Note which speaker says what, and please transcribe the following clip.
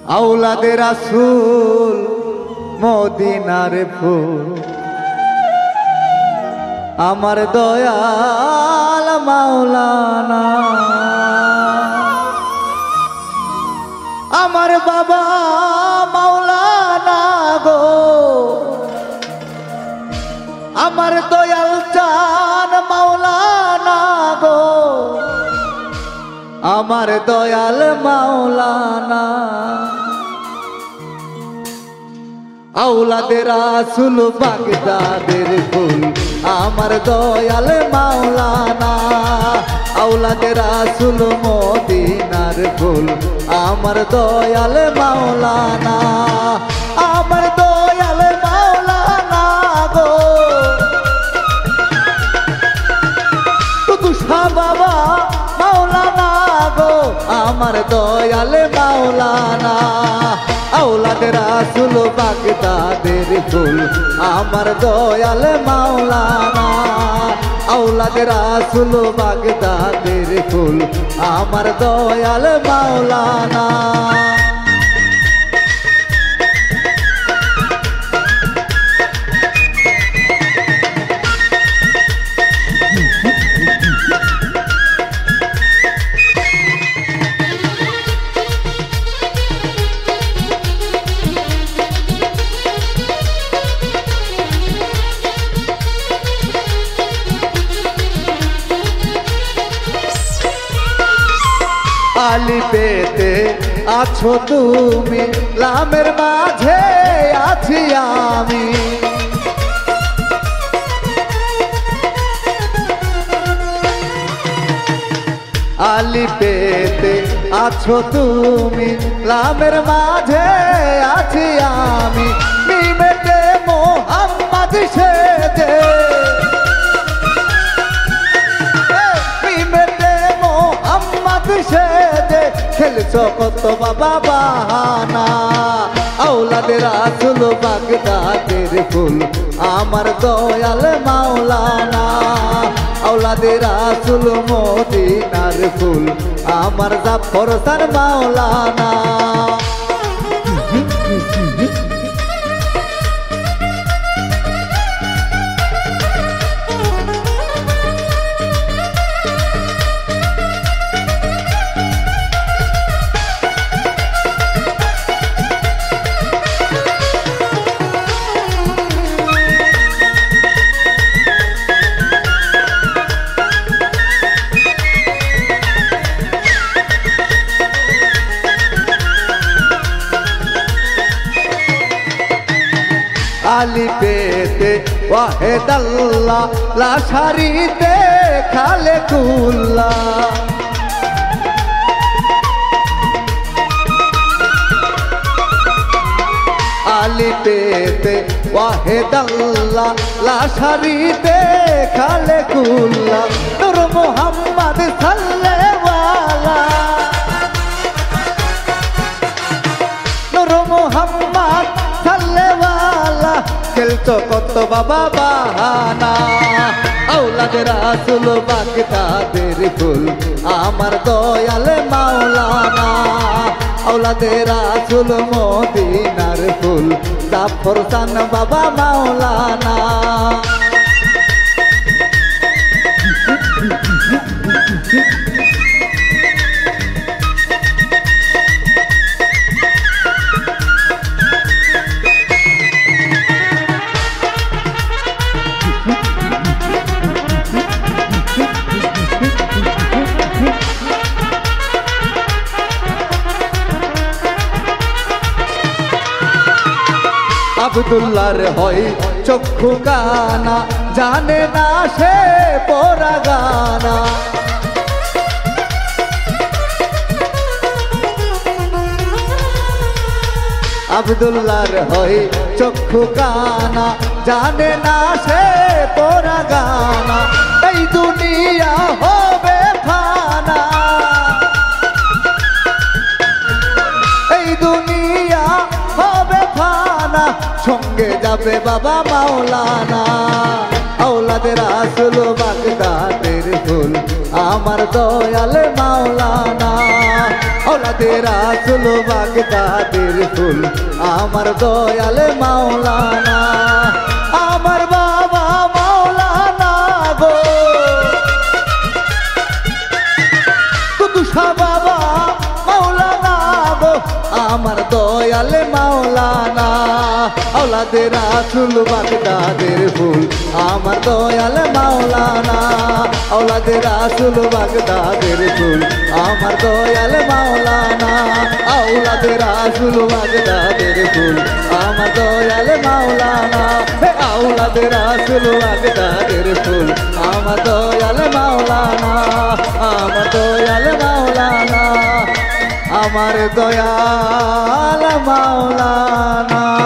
Speaker 1: আওলাদে রাসূল মদিনার ফুল আমার দয়াল মাওলানা আমার বাবা মাওলানা গো আমার দয়াল চান মাওলানা গো আমার দয়াল মাওলানা আওলাদে রাসূল বাগদাদের ফুল আমার দয়াল মাওলানা আওলাদে রাসূল মদিনার ফুল আমার দয়াল মাওলানা আমার দয়াল মাওলানা গো তুষা বাবা মাওলানা গো আমার দয়াল মাওলানা আওলাদে রাসূল বাগদাদের ফুল আমার দয়াল মাওলানা আওলাদে রাসূল বাগদাদের ফুল আমার দয়াল মাওলানা আলি পেতে আছো তুমি লামের মাঝে আছি আমি আলি পেতে আছো তুমি লামের মাঝে আছি আমি মিমেতে মোহাম্মদ সেজে সেজে খেলছো কত বাবা বাহানা আওলাদে রাসূল বাগদাদের ফুল আমার দয়াল মাওলানা আওলাদে রাসূল মদিনার ফুল আমার জাফর সার মাওলানা আলি পেতে ওয়াহেদাল্লাহ লাশারিতে খালেকুল্লাহ আলি পেতে ওয়াহেদাল্লাহ লাশারিতে খালেকুল্লাহ নূর মুহাম্মদ সাল্লেওয়ালা নূর মুহাম্মদ সাল্লেওয়ালা খেলছো কত বাবা বাহানা আওলাদে রাসূল বাগদাদের ফুল আমার দয়াল মাওলানা আওলাদে রাসূল মদিনার ফুল জাফর সান বাবা মাওলানা আব্দুল্লাহর হয় চক্ষু কানা জানে না সে পরা গানা আব্দুল্লাহর হয় চক্ষু কানা জানে না সে পরা গানা এই দুনিয়া হবে ফানা এই দুনিয়া হবে ফানা সঙ্গে যাবে বাবা মাওলানা আওলাদে রাসূল বাগদাদের ফুল আমার দয়াল মাওলানা আওলাদে রাসূল বাগদাদের ফুল আমার দয়াল মাওলানা আমার বাবা মাওলানা গো কুদুসা বাবা মাওলানা গো আমার দয়াল মাওলানা আওলাদে রাসূল বাগদাদের ফুল আমার দয়াল মাওলানা আওলাদে রাসূল বাগদাদের ফুল আমার দয়াল মাওলানা আওলাদে রাসূল বাগদাদের ফুল আমার দয়াল মাওলানা হে আওলাদে রাসূল বাগদাদের ফুল আমার দয়াল মাওলানা আমার দয়াল মাওলানা আমার দয়াল মাওলানা।